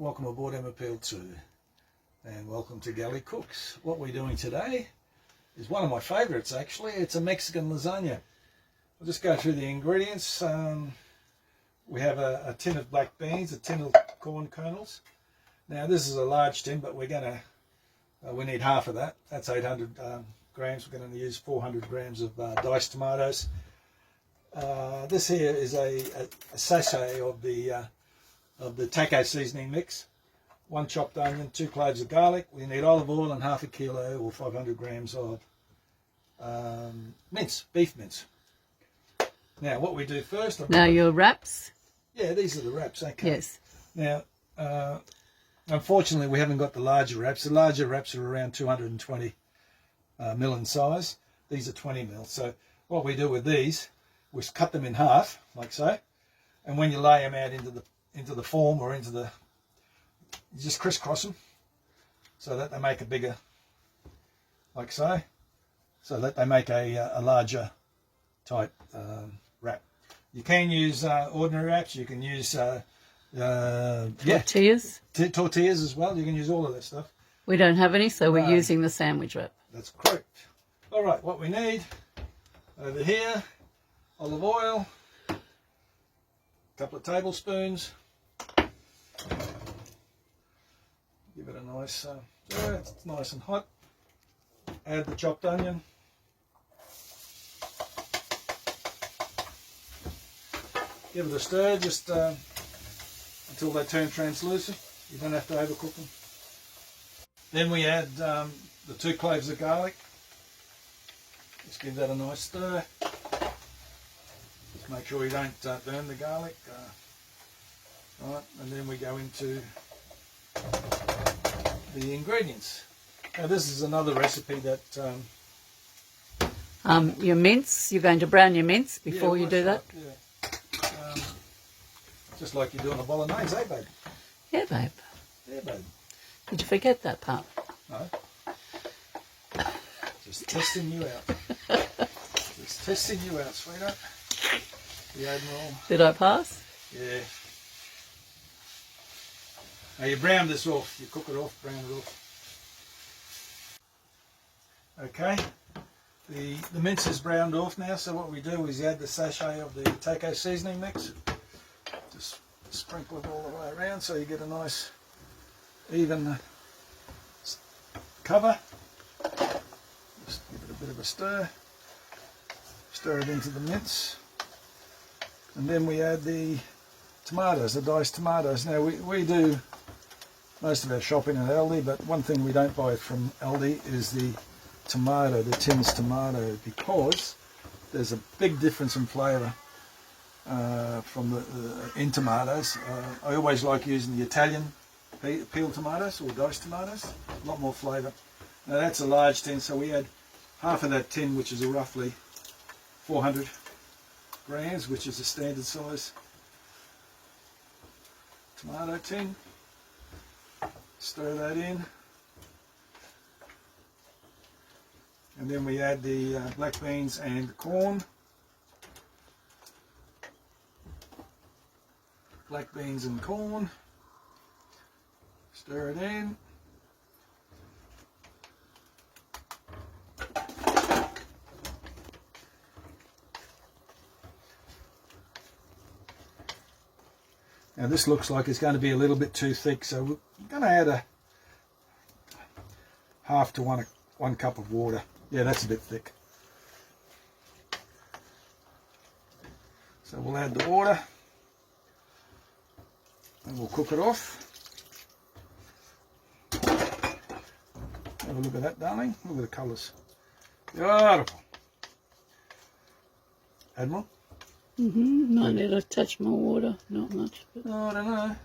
welcome aboard Appeal 2 and welcome to Galley Cooks. What we're doing today is one of my favourites actually. It's a Mexican lasagna. I'll just go through the ingredients. We have a tin of black beans, a tin of corn kernels. Now this is a large tin, but we're going to, we need half of that. That's 800 grams. We're going to use 400 grams of diced tomatoes. This here is a sachet of the taco seasoning mix, 1 chopped onion, 2 cloves of garlic. We need olive oil and half a kilo or 500 grams of mince, beef mince. Now what we do first... Now your wraps? Yeah, these are the wraps, okay. Yes. Now, unfortunately we haven't got the larger wraps. The larger wraps are around 220 mil in size. These are 20 mil. So what we do with these, we cut them in half, like so, and when you lay them out into the form or into the, you just crisscross them so that they make a bigger, like so that they make a larger type wrap. You can use ordinary wraps. You can use tortillas. Tortillas as well. You can use all of that stuff. We don't have any, so we're using the sandwich wrap. That's correct. All right, what we need over here: olive oil, a couple of tablespoons. Give it a nice stir. It's nice and hot. Add the chopped onion. Give it a stir just until they turn translucent. You don't have to overcook them. Then we add the 2 cloves of garlic. Just give that a nice stir. Just make sure you don't burn the garlic. Right, and then we go into the ingredients. Now this is another recipe that... your mince, you're going to brown your mince before you do that? Yeah. Just like you're doing a bolognese, eh, babe? Yeah, babe. Yeah, babe. Did you forget that part? No. Just testing you out. Just testing you out, sweetheart. The Admiral. Did I pass? Yeah. Now you brown this off. You cook it off, brown it off. Okay. The mince is browned off now, so what we do is add the sachet of the taco seasoning mix. Just sprinkle it all the way around so you get a nice even cover. Just give it a bit of a stir. Stir it into the mince. And then we add the tomatoes, the diced tomatoes. Now we do most of our shopping at Aldi, but one thing we don't buy from Aldi is the tomato, the tins tomato, because there's a big difference in flavour from in tomatoes. I always like using the Italian peeled tomatoes or diced tomatoes, a lot more flavour. Now that's a large tin, so we add half of that tin, which is roughly 400 grams, which is a standard size tomato tin. Stir that in. And then we add the black beans and the corn. Black beans and corn. Stir it in. Now this looks like it's going to be a little bit too thick, so we're going to add a half to one cup of water. Yeah, that's a bit thick. So we'll add the water and we'll cook it off. Have a look at that, darling. Look at the colours. Beautiful. Admiral? Might need a touch more water, not much. But... Oh, I don't know.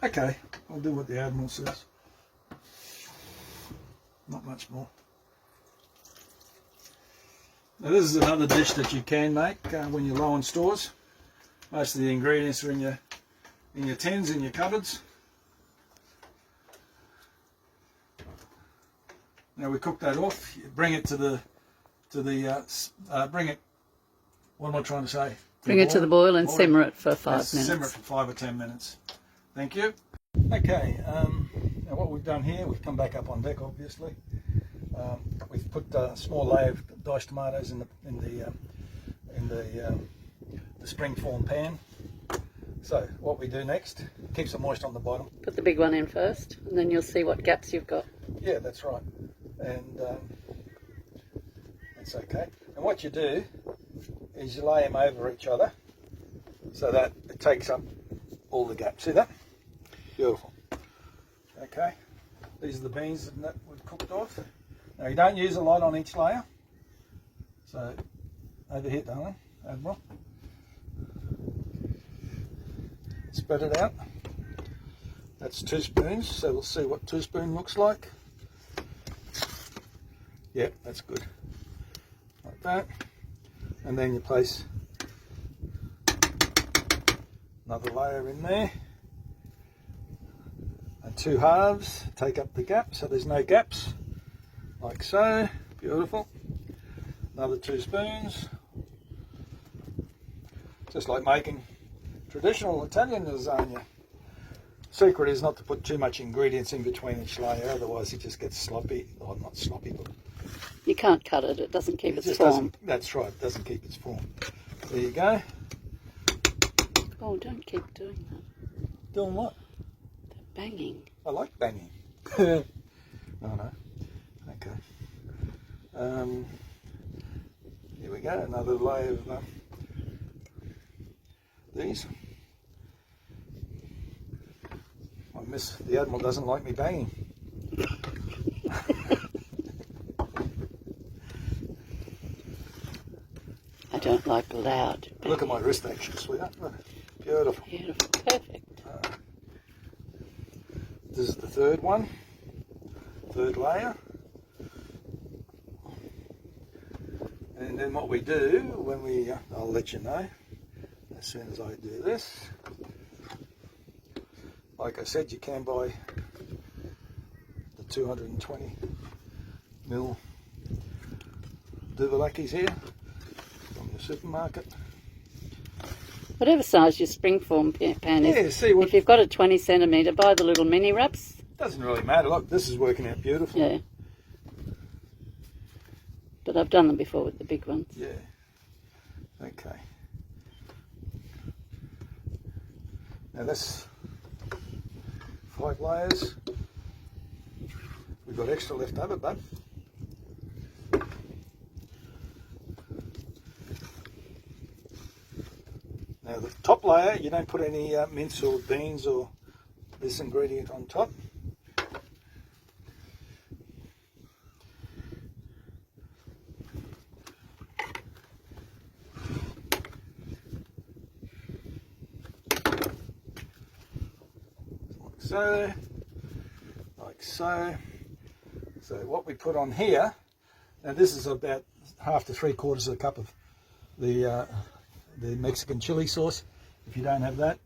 Okay, I'll do what the Admiral says. Not much more. Now this is another dish that you can make when you're low on stores. Most of the ingredients are in your tins, in your cupboards. Now we cook that off. You bring it to the bring it. What am I trying to say? Bring it to the boil and simmer it for 5 minutes. Simmer it for 5 or 10 minutes. Thank you. Okay, now what we've done here, we've come back up on deck obviously. We've put a small layer of diced tomatoes in the springform pan. So what we do next, keeps it moist on the bottom. Put the big one in first, and then you'll see what gaps you've got. Yeah, that's right. And that's okay. And what you do is you lay them over each other so that it takes up all the gaps. See that? Beautiful. Okay, these are the beans that we've cooked off. Now you don't use a lot on each layer. So over here, darling, Admiral. Spread it out. That's 2 spoons, so we'll see what 2 spoon looks like. Yep, that's good. Like that. And then you place another layer in there. And 2 halves, take up the gap so there's no gaps. Like so. Beautiful. Another 2 spoons. Just like making traditional Italian lasagna. Secret is not to put too much ingredients in between each layer, otherwise it just gets sloppy. Oh, not sloppy, but You can't cut it, it doesn't keep its just form. That's right, it doesn't keep its form. There you go. Oh, don't keep doing that. Doing what? The banging. I like banging. Oh no. Okay. Here we go, another layer of these. The Admiral doesn't like me banging. I don't like loud banging. Look at my wrist action, sweetheart. Beautiful. Beautiful, perfect. This is the third one, third layer. And then what we do when we, I'll let you know as soon as I do this. Like I said, you can buy the 220 ml Duvalakis here from the supermarket. Whatever size your springform pan is. Yeah, see what. If you've got a 20 centimetre, buy the little mini wraps. Doesn't really matter. Look, this is working out beautiful. Yeah. But I've done them before with the big ones. Yeah. Okay. Now this 5 layers. We've got extra left over, bud. Now the top layer, you don't put any mince or beans or this ingredient on top. So, like so. So what we put on here, now this is about 1/2 to 3/4 of a cup of the Mexican chili sauce. If you don't have that,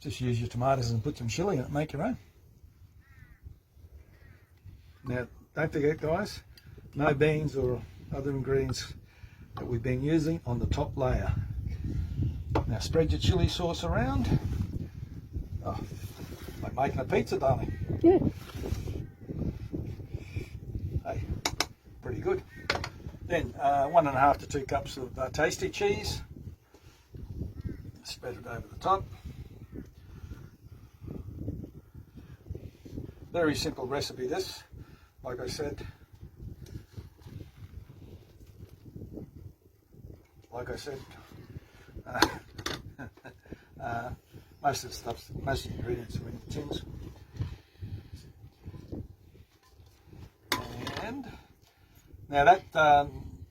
just use your tomatoes and put some chili in it, make your own. Now don't forget guys, no beans or other ingredients that we've been using on the top layer. Now spread your chili sauce around. Oh, like making a pizza, darling. Yeah. Hey, pretty good. Then 1.5 to 2 cups of tasty cheese. Spread it over the top. Very simple recipe this, like I said. Most of the stuff, most of the ingredients are in the tins. And now that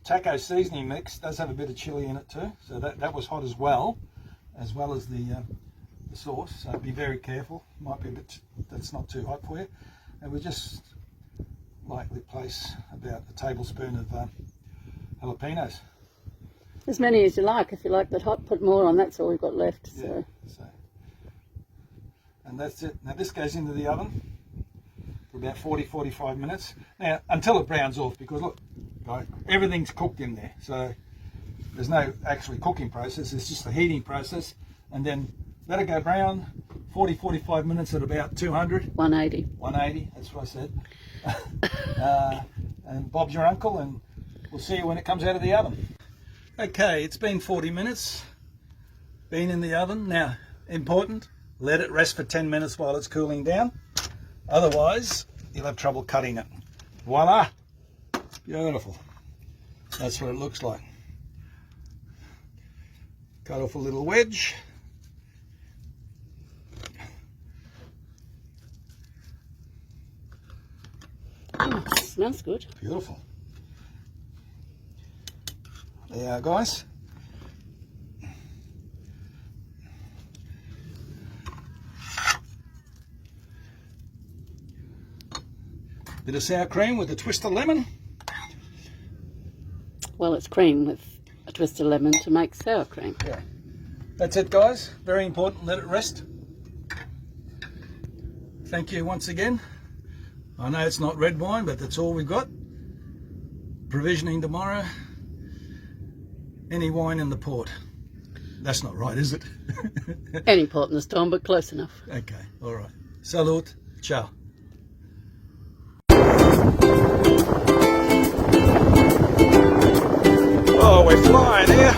taco seasoning mix does have a bit of chili in it too, so that was hot as well as the sauce. So be very careful. Might be a bit that's not too hot for you. And we just lightly place about a tablespoon of jalapenos. As many as you like. If you like that hot, put more on. That's all we've got left. So. Yeah, and that's it. Now this goes into the oven for about 40-45 minutes. Now until it browns off, because look, right, everything's cooked in there. So there's no actually cooking process. It's just the heating process. And then let it go brown 40-45 minutes at about 200. 180. 180, that's what I said. And Bob's your uncle, and we'll see you when it comes out of the oven. Okay, it's been 40 minutes, been in the oven. Now, important, let it rest for 10 minutes while it's cooling down. Otherwise, you'll have trouble cutting it. Voila! Beautiful. That's what it looks like. Cut off a little wedge. Oh, smells good. Beautiful. There you are, guys. Bit of sour cream with a twist of lemon. Well, it's cream with a twist of lemon to make sour cream. Yeah. That's it, guys. Very important. Let it rest. Thank you once again. I know it's not red wine, but that's all we've got. Provisioning tomorrow. Any wine in the port. That's not right, is it? Any port in the storm, but close enough. Okay, all right. Salute. Ciao. Oh, we're flying here.